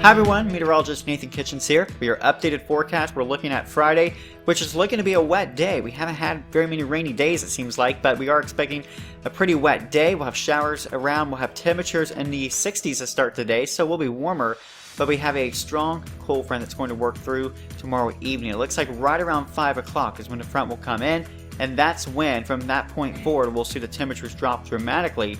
Hi everyone, meteorologist Nathan Kitchens here. For your updated forecast, we're looking at Friday, which is looking to be a wet day. We haven't had very many rainy days, it seems like, but we are expecting a pretty wet day. We'll have showers around, we'll have temperatures in the 60s to start today, so we'll be warmer, but we have a strong cold front that's going to work through tomorrow evening. It looks like right around 5 o'clock is when the front will come in, and that's when, from that point forward, we'll see the temperatures drop dramatically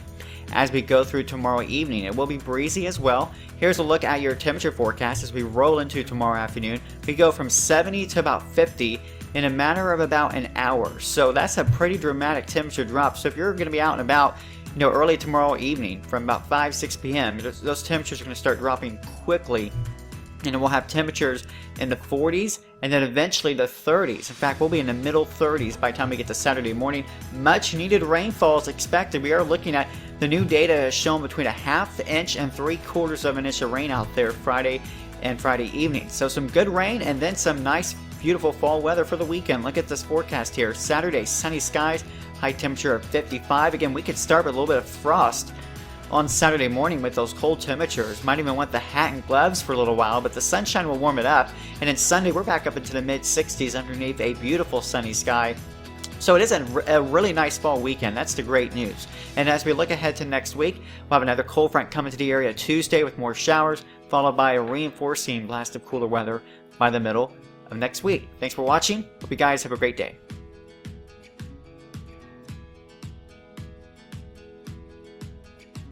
as we go through tomorrow evening. It will be breezy as well. Here's a look at your temperature forecast as we roll into tomorrow afternoon. We go from 70 to about 50 in a matter of about an hour. So that's a pretty dramatic temperature drop. So if you're going to be out and about, early tomorrow evening from about 5-6 p.m., those temperatures are going to start dropping quickly. And we'll have temperatures in the 40s and then eventually the 30s. In fact, we'll be in the middle 30s by the time we get to Saturday morning. Much needed rainfall is expected. We are looking at the new data has shown between 1/2 inch and 3/4 inch of rain out there Friday and Friday evening. So some good rain and then some nice, beautiful fall weather for the weekend. Look at this forecast here. Saturday, sunny skies, high temperature of 55. Again, we could start with a little bit of frost on Saturday morning with those cold temperatures. Might even want the hat and gloves for a little while, but the sunshine will warm it up. And then Sunday, we're back up into the mid-60s underneath a beautiful sunny sky. So it is a really nice fall weekend. That's the great news. And as we look ahead to next week, we'll have another cold front coming to the area Tuesday with more showers, followed by a reinforcing blast of cooler weather by the middle of next week. Thanks for watching. Hope you guys have a great day.